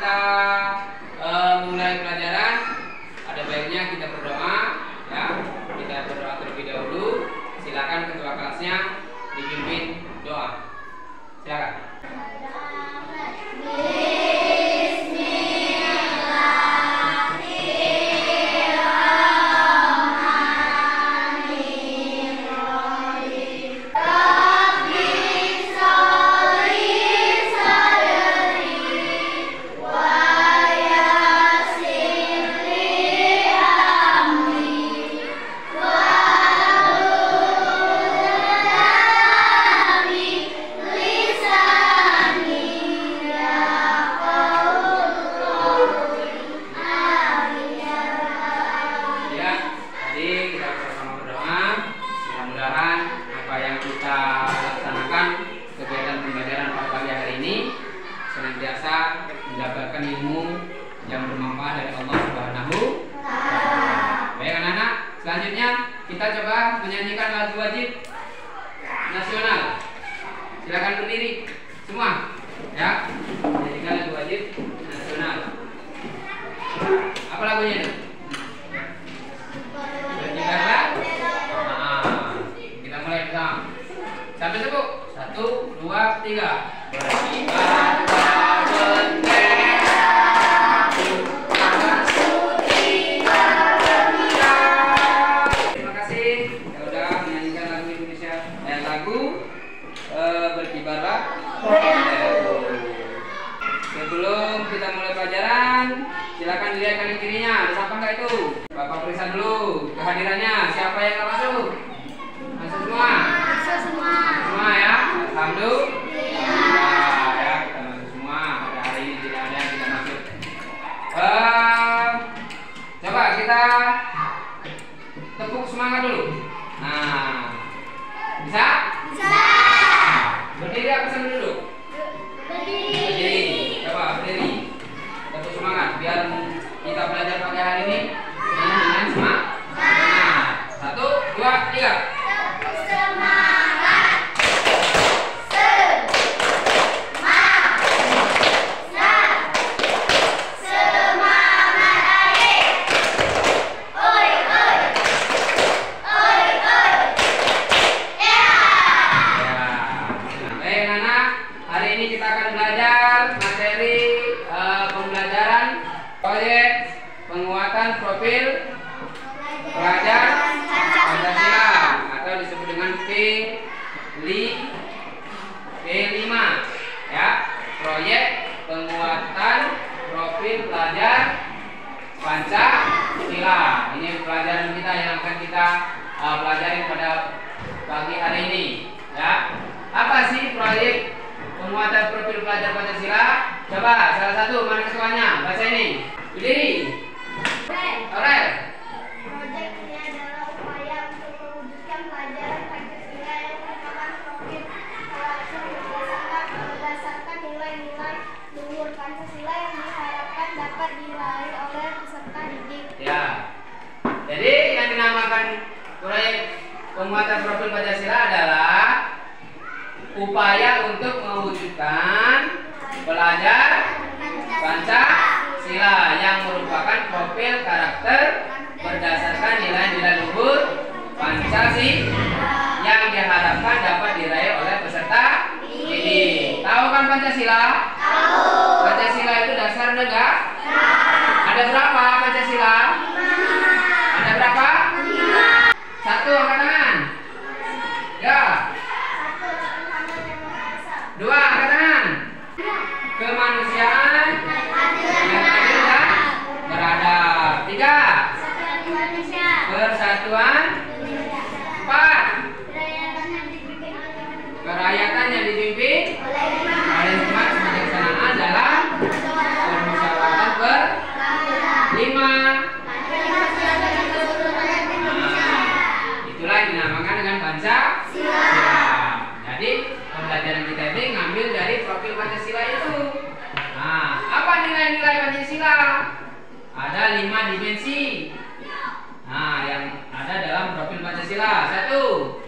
kita mulai pelajaran, ada baiknya kita berdoa, ya. Kita berdoa terlebih dahulu. Silakan ketua kelasnya dipimpin doa. Silakan. Mendapatkan ilmu yang bermanfaat dari Allah Subhanahu wa Ta'ala. Baik anak-anak, selanjutnya kita coba menyanyikan lagu wajib nasional. Silakan berdiri semua, ya. Menyanyikan lagu wajib nasional. Apa lagunya itu? Berkibarlah. Kita mulai bersama. Sampai sebut. 1, 2, 3. Berkibarlah bendera. Terima kasih sudah menyanyikan lagu Indonesia dan lagu Berkibarlah bendera. Sebelum kita mulai pelajaran, silakan dilihat kanan kirinya, ada siapa enggak itu? Bapak periksa dulu kehadirannya. Siapa yang enggak masuk? Masuk semua? Masuk semua. Semua ya? Alhamdulillah. Ya, kita masuk semua. Pada hari ini tidak ada yang tidak masuk. Coba kita tepuk semangat dulu. Nah, bisa? Bisa. Berdiri apa sambil duduk? Berdiri. Coba berdiri. Tepuk semangat biar kita belajar pagi hari ini dengan semangat. 1, 2, 3. Tepuk semangat. Kita akan belajar materi pembelajaran proyek penguatan profil pelajar Pancasila atau disebut dengan P5 ya, proyek penguatan profil pelajar Pancasila. Ini pelajaran kita yang akan kita pelajari pada pagi hari ini ya. Apa sih proyek penguatan profil pelajar Pancasila? Coba salah satu, mana ketuanya? Baca ini. Berdiri. Aurel. Proyek ini adalah upaya untuk mewujudkan pelajaran Pancasila yang merupakan profil pelajar berdasarkan nilai-nilai luhur Pancasila yang diharapkan dapat diraih oleh peserta didik. Ya. Jadi yang dinamakan proyek penguatan profil Pancasila adalah upaya untuk mewujudkan pelajar Pancasila yang merupakan profil karakter berdasarkan nilai-nilai luhur Pancasila yang diharapkan dapat diraih oleh peserta didik. Tahu kan Pancasila? Tahu. Pancasila itu dasar negara. Ada berapa Pancasila? Ada berapa? 1, angkat tangan. Ya. 2, angkat tangan. Kemanusiaan yang adil dan beradab. 3, persatuan. 4, kerakyatan yang dipimpin oleh hikmat kebijaksanaan dalam permusyawaratan berlima. Itulah yang dinamakan dengan Pancasila. Jadi pembelajaran kita ini ngambil dari profil Pancasila itu. Nah, apa nilai-nilai Pancasila? Ada 5 dimensi. Nah, yang ada dalam profil Pancasila. 1,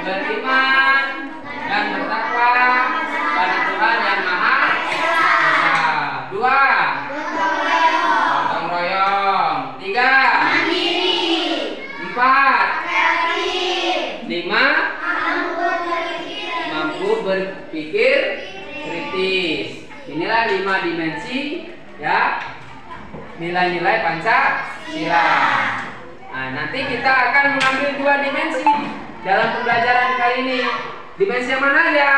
beriman dan bertakwa pada Tuhan berpikir kritis. Inilah 5 dimensi ya nilai-nilai Pancasila. Nah, nanti kita akan mengambil 2 dimensi dalam pembelajaran kali ini. Dimensi yang mana aja?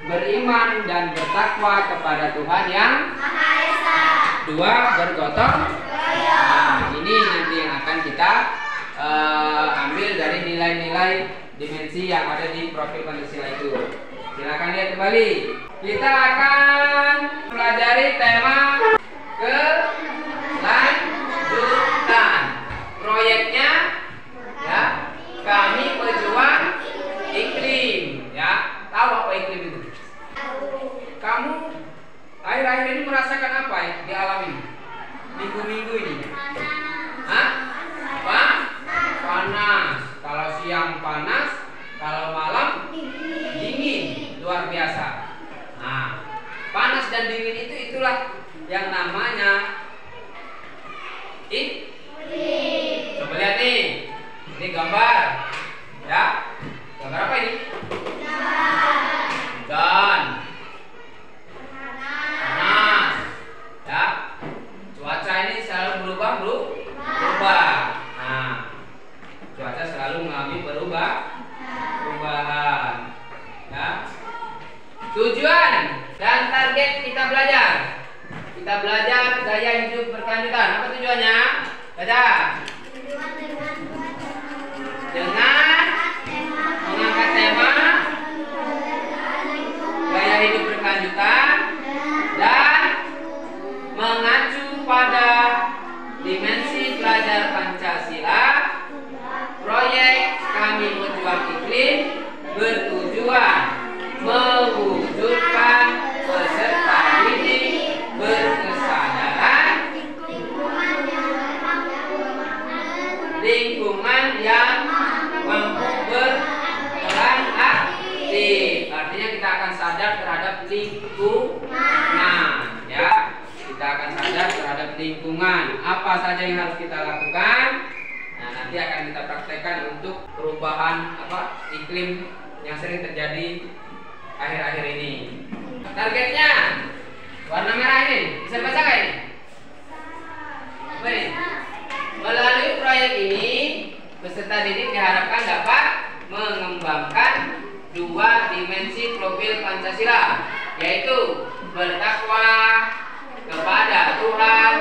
Beriman dan bertakwa kepada Tuhan yang Maha Esa. 2, bergotong royong. Nah, ini nanti yang akan kita ambil dari nilai-nilai dimensi yang ada di profil Pancasila itu. Silakan lihat kembali. Kita akan pelajari tema kelanjutan. Proyeknya ya, kami pejuang iklim ya. Tahu apa iklim itu? Kamu akhir-akhir ini merasakan apa ya di alam ini? Minggu-minggu ini? Hah? Apa? Panas. Kalau siang panas, kalau malam dingin, luar biasa. Nah, panas dan dingin itulah yang namanya iklim. Coba lihat nih, ini gambar, ya. Gambar apa ini? Hujan, panas, ya. Cuaca ini selalu berubah. Nah, cuaca selalu mengalami perubahan, ya. Tujuan dan target kita belajar. Kita belajar gaya hidup berkelanjutan. Apa tujuannya? Baca. Dengan mengangkat tema gaya hidup berkelanjutan dan mengacu pada dimensi pelajar Pancasila, proyek kami berjuang iklim bertujuan mewujudkan peserta didik berkesadaran lingkungan yang mampu berperan aktif. Artinya kita akan sadar terhadap lingkungan, ya. Kita akan sadar terhadap lingkungan. Apa saja yang harus kita lakukan? Nah, nanti akan kita praktekkan untuk perubahan iklim yang sering terjadi akhir-akhir ini. Targetnya warna merah ini, bisa baca nggak ini? Baik. Melalui proyek ini, peserta didik diharapkan dapat mengembangkan 2 dimensi profil Pancasila, yaitu bertakwa kepada Tuhan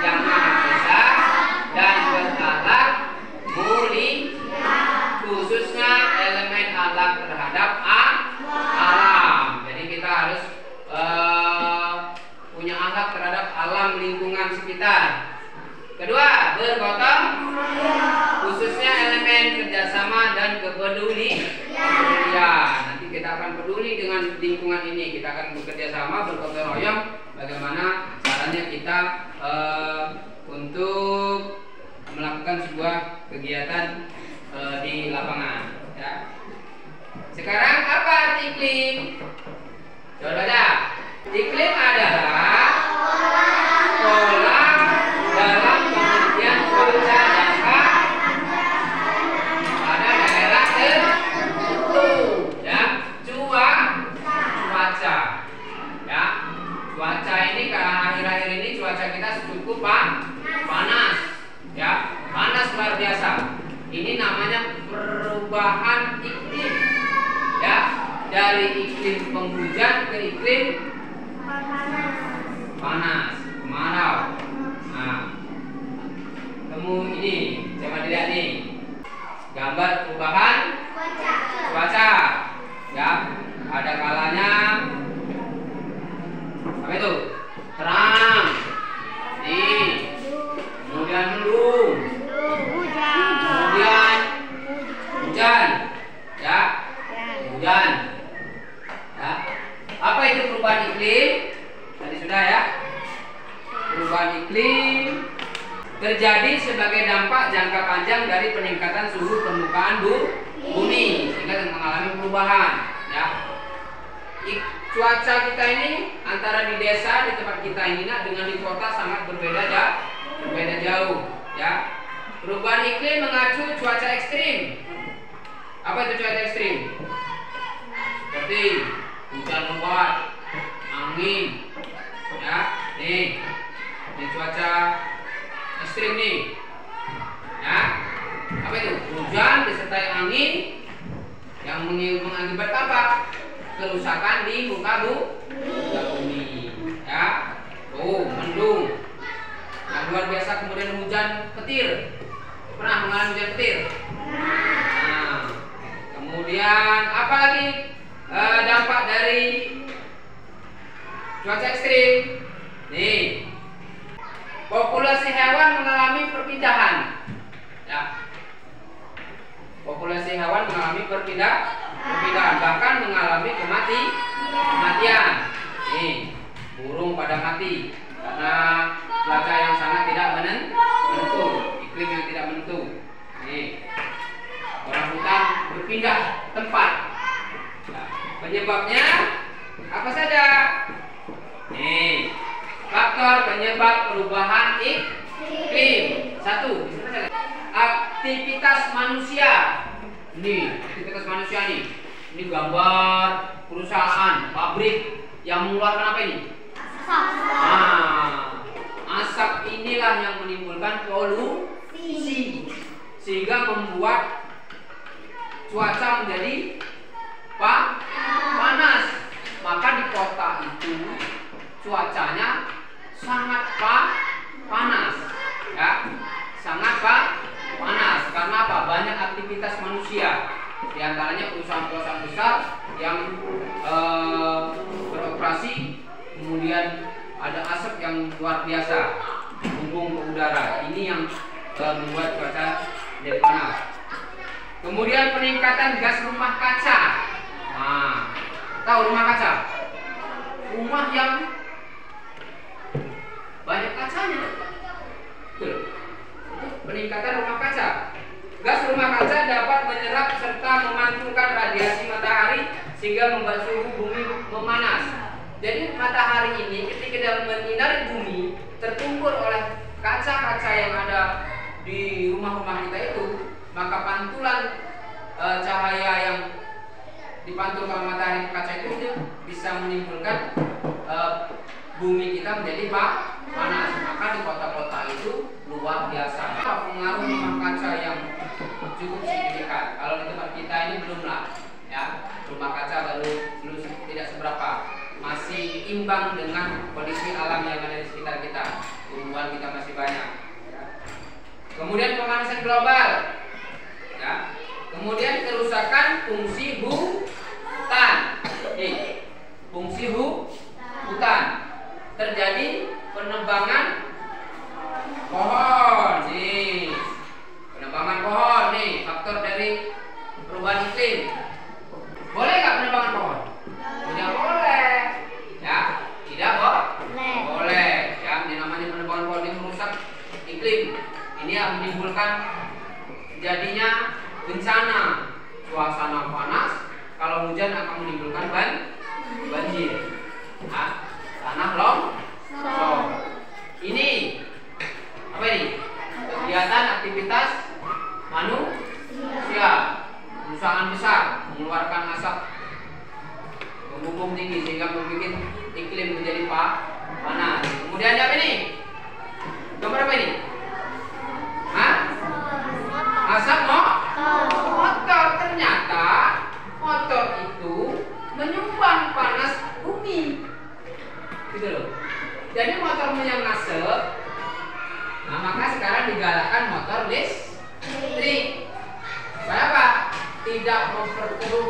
yang Maha Esa dan berakhlak mulia, khususnya elemen akhlak terhadap alam. Jadi kita harus punya akhlak terhadap alam lingkungan sekitar. Kedua, bergotong khususnya elemen kerjasama dan kepedulian. Nanti kita akan peduli dengan lingkungan ini. Kita akan bekerja sama, bergotong royong. Bagaimana caranya kita untuk melakukan sebuah kegiatan di lapangan. Ya. Sekarang apa arti iklim? Coba baca. Iklim adalah pola dalam pengertian cuaca jangka pada daerah tertentu, ya. Cuaca, ya. Cuaca ini karena akhir-akhir ini cuaca kita cukup panas, ya. Panas luar biasa. Ini namanya perubahan iklim, ya. Dari iklim penghujan ke iklim panas, kemarau. Nah, ini coba dilihat nih, gambar perubahan cuaca, ya. Ada kalanya apa itu? Terang, kemudian mendung, kemudian hujan, ya. Hujan, ya. Apa itu perubahan iklim? Tadi sudah, ya. Perubahan iklim terjadi sebagai dampak jangka panjang dari peningkatan suhu permukaan bumi sehingga mengalami perubahan, ya. Cuaca kita ini antara di desa di tempat kita ini dengan di kota sangat berbeda jauh, ya. Perubahan iklim mengacu cuaca ekstrim. Apa itu cuaca ekstrim? Seperti di muka bumi. Ya, tuh mendung. Yang luar biasa, kemudian hujan petir. Pernah mengalami hujan petir? Nah, kemudian apa lagi dampak dari cuaca ekstrim? Nih, populasi hewan mengalami perpindahan. Ya, populasi hewan mengalami perpindahan, bahkan mengalami kematian. Nih, burung pada mati karena cuaca yang sangat tidak menentu, iklim yang tidak menentu. Nih, orangutan berpindah tempat. Nah, penyebabnya apa saja? Nih, faktor penyebab perubahan iklim. 1. Aktivitas manusia. Nih, aktivitas manusia nih. Ini gambar perusahaan, pabrik yang mengeluarkan apa ini? Nah, asap inilah yang menimbulkan polusi, sehingga membuat cuaca menjadi panas. Maka di kota itu cuacanya sangat panas, ya, sangat panas. Karena apa? Banyak aktivitas manusia, di antaranya perusahaan-perusahaan besar yang beroperasi, kemudian ada asap yang luar biasa membumbung ke udara. Ini yang membuat cuaca jadi panas. Kemudian peningkatan gas rumah kaca. Nah, tahu rumah kaca? Rumah yang banyak kacanya. Betul. Peningkatan rumah kaca. Gas rumah kaca dapat menyerap serta memantulkan radiasi matahari sehingga membuat suhu bumi memanas. Jadi matahari ini ketika dia menyinari bumi, tertumpul oleh kaca-kaca yang ada di rumah-rumah kita itu, maka pantulan cahaya yang dipantulkan matahari ke kaca itu bisa menimbulkan bumi kita menjadi panas. Maka di kota-kota itu luar biasa. Pengaruh rumah kaca yang cukup signifikan. Kalau di tempat kita ini belum lah, ya, rumah kaca belum tidak seberapa, masih imbang dengan kondisi alam yang ada di sekitar kita. Tumbuhan kita masih banyak. Ya. Kemudian pemanasan global, ya. Kemudian kerusakan fungsi hutan. Nih, fungsi hutan. Terjadi penebangan pohon. Nih, penebangan pohon. Nih, faktor dari perubahan iklim. Boleh nggak penebangan pohon? Tidak boleh. Ya, tidak boleh. Ya, ini namanya penebangan pohon yang merusak iklim. Ini yang menimbulkan jadinya bencana, suasana panas. Kalau hujan akan menimbulkan banjir. Nah, tanah longsor. Ini apa ini? Kegiatan aktivitas manusia. Perusahaan besar mengeluarkan asap membumbung tinggi sehingga membuat iklim menjadi panas. Kemudian apa ini? Gambar apa ini? Hah? Asap motor. Ternyata motor itu menyumbang panas bumi. Gitu loh. Jadi motormu yang ngasep. Nah, maka sekarang digalakkan motor listrik. Supaya apa? Tidak memperkeruh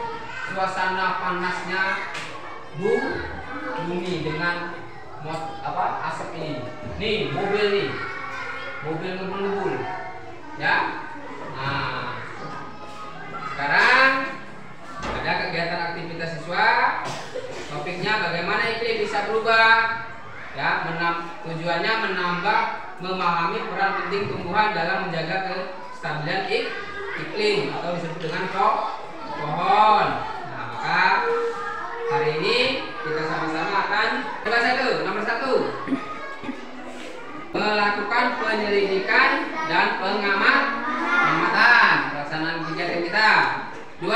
suasana panasnya bumi dengan asap ini. Nih, mobil nih. Mobil ngebul-ngebul. Ya. Nah, sekarang ada kegiatan aktivitas siswa. Topiknya bagaimana iklim bisa berubah. Ya, tujuannya menambah memahami peran penting tumbuhan dalam menjaga kestabilan iklim atau disebut dengan pohon. Nah, maka hari ini kita sama-sama akan nomor satu melakukan penyelidikan dan pengamatan pelaksanaan kegiatan kita. 2.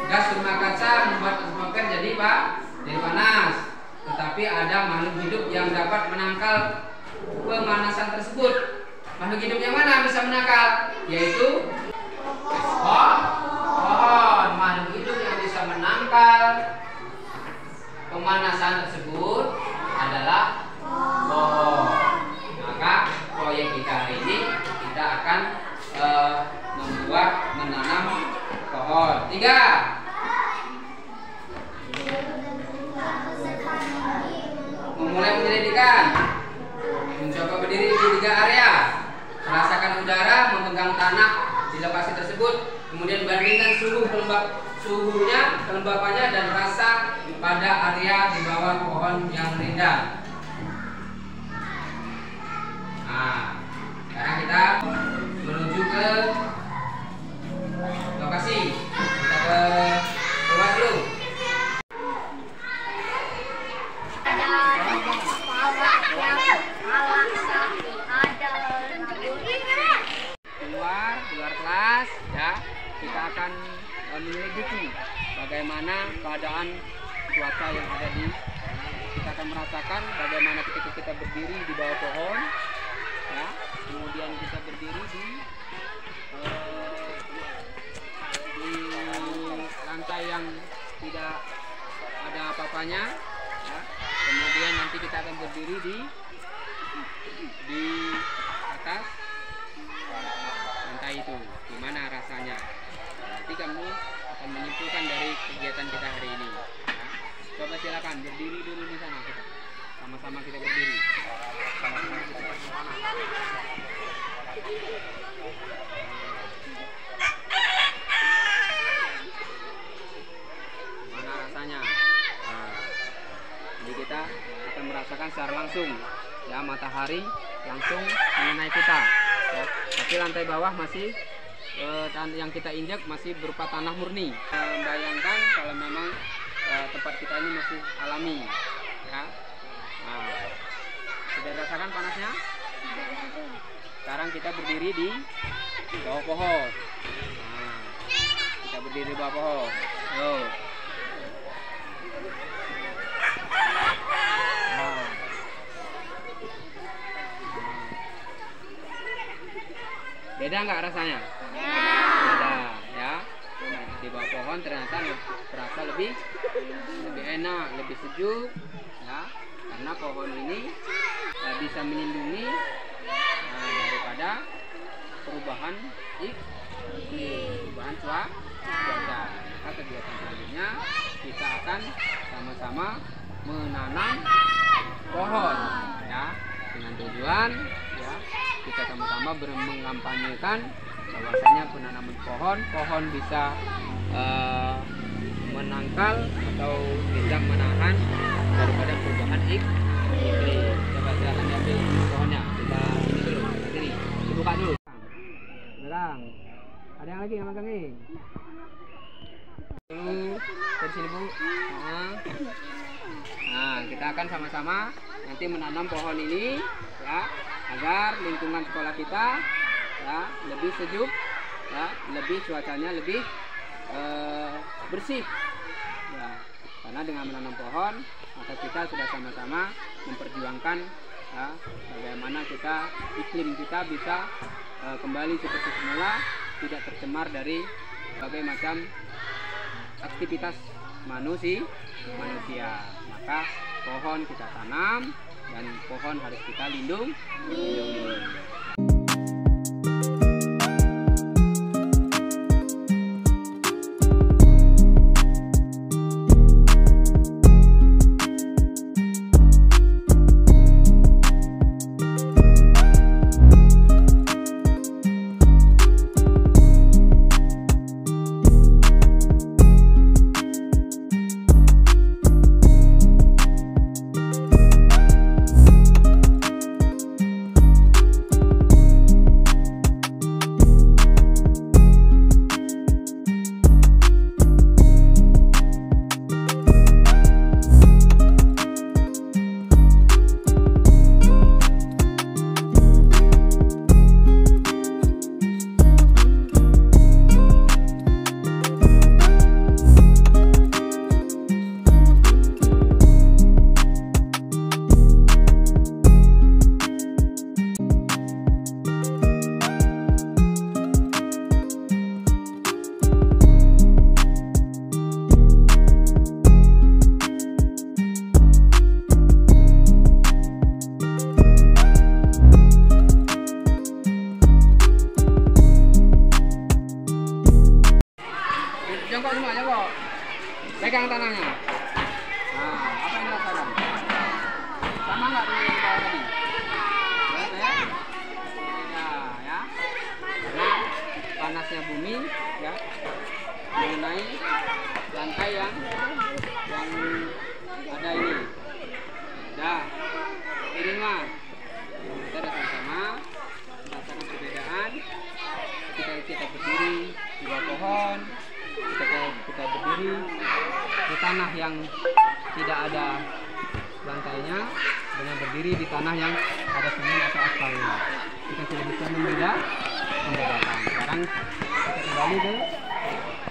Gas rumah kaca membuat atmosfer jadi panas. Tetapi ada makhluk hidup yang dapat menangkal pemanasan tersebut. Makhluk hidup yang mana bisa menangkal? Yaitu pohon. Makhluk menangkal pemanasan tersebut adalah pohon. Maka proyek kita hari ini kita akan menanam pohon. 3. Memulai penyelidikan. Mencoba berdiri di 3 area. Merasakan udara, memegang tanah di lokasi tersebut. Kemudian bandingkan suhunya, kelembapannya, dan rasa pada area di bawah pohon yang rindang. Nah, sekarang kita menuju ke lokasi. Kita ke keluar dulu. Luar kelas ya, kita akan menyelidiki bagaimana keadaan cuaca yang ada di. Kita akan merasakan bagaimana ketika kita berdiri di bawah pohon ya, kemudian kita berdiri di lantai yang tidak ada apa-apanya ya. Kemudian nanti kita akan berdiri di atas lantai itu, gimana rasanya. Nanti kamu akan menyimpulkan dari kegiatan kita hari ini ya. Coba silakan berdiri dulu di sana, kita sama-sama kita berdiri. Sama-sama kita bersama. Gimana rasanya? Nah, jadi kita akan merasakan secara langsung ya, matahari langsung mengenai kita ya. Tapi lantai bawah masih yang kita injak masih berupa tanah murni. Bayangkan kalau memang tempat kita ini masih alami ya. Nah, sudah rasakan panasnya? Sekarang kita berdiri di bawah pohon. Nah, kita berdiri di bawah pohon. Yo. Beda nggak rasanya? Beda ya. Nah, di bawah pohon ternyata terasa lebih enak, lebih sejuk ya, karena pohon ini bisa melindungi daripada perubahan cuaca. Maka kegiatan selanjutnya kita akan sama-sama menanam pohon ya, dengan tujuan ya kita sama-sama mengampanyekan bahwasanya penanaman pohon bisa menangkal atau bisa menahan daripada perubahan iklim. Coba silakan diambil pohonnya, kita ini dulu, sini dibuka dulu. Megang. Ada yang lagi yang megang nih? Dulu dari sini Bu. Nah, kita akan sama-sama nanti menanam pohon ini ya, agar lingkungan sekolah kita ya lebih sejuk ya, lebih cuacanya lebih bersih ya. Karena dengan menanam pohon maka kita sudah sama-sama memperjuangkan ya, bagaimana iklim kita bisa kembali seperti semula, tidak tercemar dari berbagai macam aktivitas manusia. Maka pohon kita tanam dan pohon harus kita lindungi. jongkok semua, jongkok. Pegang tanahnya. Nah, apa yang dirasakan? Sama nggak dengan yang bawah tadi? Ya, ya. Karena panasnya bumi, ya, mengenai lantai yang ada ini. Dah, ini mah kita datang sama, merasakan perbedaan. Ketika kita berdiri di bawah pohon, kita berdiri di tanah yang tidak ada lantainya, dengan berdiri di tanah yang ada semen atau aspalnya, kita sudah bisa membedakan. Sekarang kita kembali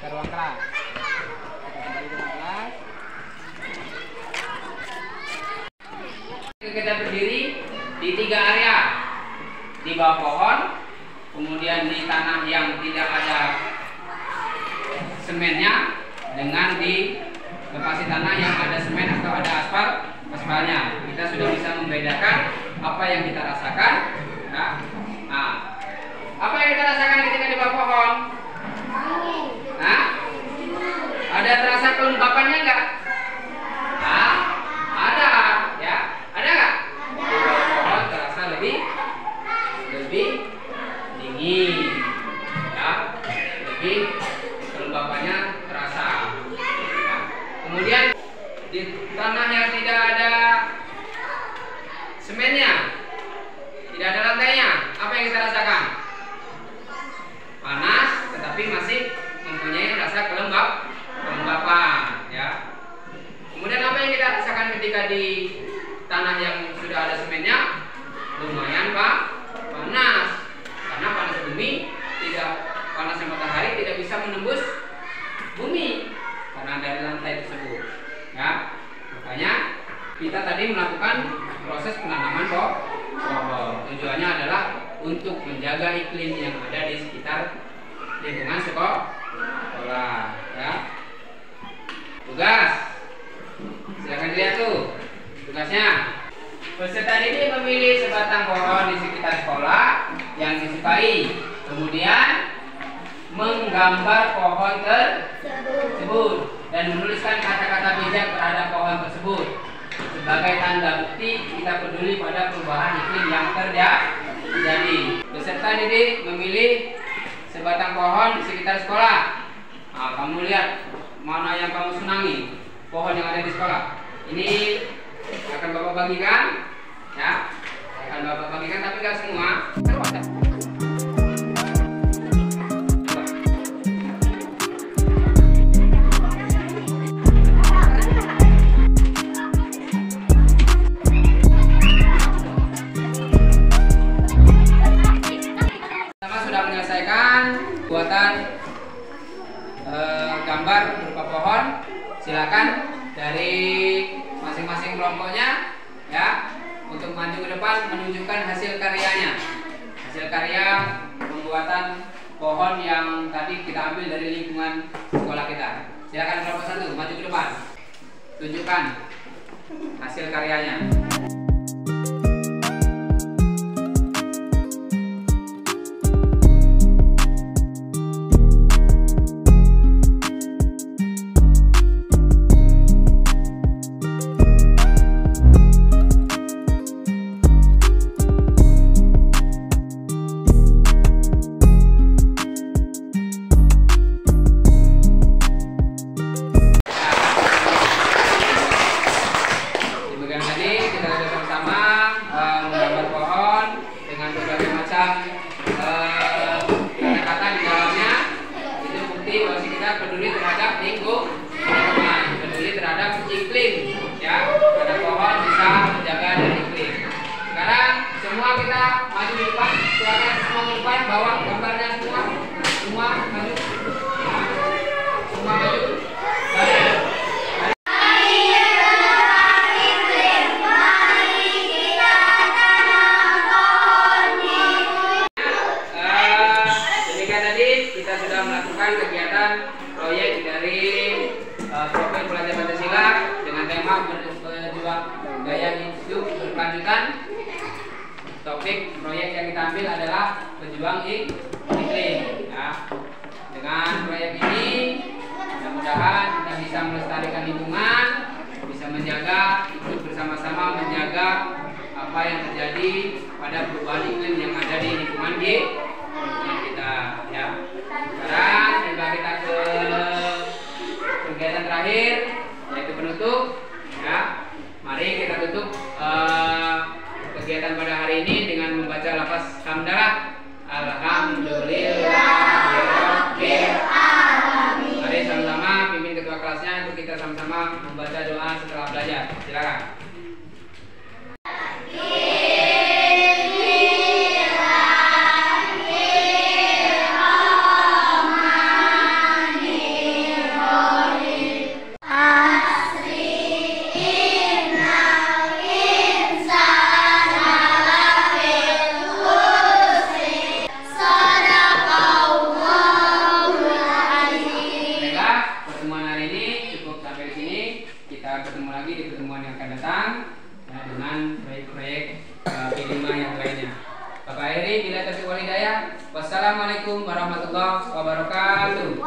ke ruang kelas. Kita kembali ke ruang kelas. Kita berdiri di 3 area, di bawah pohon, kemudian di tanah yang tidak ada semennya, dengan di lokasi tanah yang ada semen atau ada aspalnya. Kita sudah bisa membedakan apa yang kita rasakan. Ya. Nah, apa yang kita rasakan ketika di bawah pohon? Nah, ada terasa kelembapannya enggak? Nah, ada, ya. Ada nggak? Di bawah pohon terasa lebih dingin, ya, lebih kelembapannya terasa. Ya. Kemudian di tanah yang tidak ada semennya, tidak ada lantainya, apa yang kita rasakan? Panas, tetapi masih mempunyai rasa kelembapan, ya. Kemudian apa yang kita rasakan ketika di tanah yang sudah ada semennya? Lumayan panas, karena panas bumi panasnya matahari tidak bisa menembus bumi karena dari lantai tersebut, ya. Makanya kita tadi melakukan proses penanaman pohon. Tujuannya adalah untuk menjaga iklim yang ada di sekitar lingkungan sekolah, ya. Tugas, silakan dilihat tuh tugasnya. Peserta ini memilih sebatang pohon di sekitar sekolah yang disukai, kemudian menggambar pohon tersebut dan menuliskan kata-kata bijak terhadap pohon tersebut sebagai tanda bukti kita peduli pada perubahan iklim yang terjadi. Peserta didik memilih sebatang pohon di sekitar sekolah. Nah, kamu lihat mana yang kamu senangi, pohon yang ada di sekolah. Ini akan Bapak bagikan, ya. Akan Bapak bagikan, tapi nggak semua. Buatan gambar berupa pohon, silakan dari masing-masing kelompoknya, ya, untuk maju ke depan menunjukkan hasil karyanya, hasil karya pembuatan pohon yang tadi kita ambil dari lingkungan sekolah kita. Silakan kelompok 1 maju ke depan, tunjukkan hasil karyanya. Kata-kata di dalamnya itu bukti bahwa kita peduli terhadap lingkungan, peduli terhadap iklim, ya, karena pohon bisa menjaga dari iklim. Sekarang semua kita maju di depan, silakan semua ke depan, bawa gambarnya semua maju, semua maju. Kita sudah melakukan kegiatan proyek dari profil pelajar Pancasila dengan tema berjuang gaya hidup berkelanjutan. Topik proyek yang kita ambil adalah berjuang iklim. Ya. Dengan proyek ini kegiatan terakhir yaitu penutup. Ya, mari kita tutup kegiatan pada hari ini dengan membaca lafaz hamdalah. Alhamdulillahirabbil alamin. Mari sama-sama pimpin ketua kelasnya untuk kita sama-sama membaca doa setelah belajar. Silakan. Bertemu lagi di pertemuan yang akan datang ya, dengan proyek-proyek P5 yang lainnya. Bapak Heri, bila taufiq wal hidayah. Wassalamualaikum warahmatullahi wabarakatuh.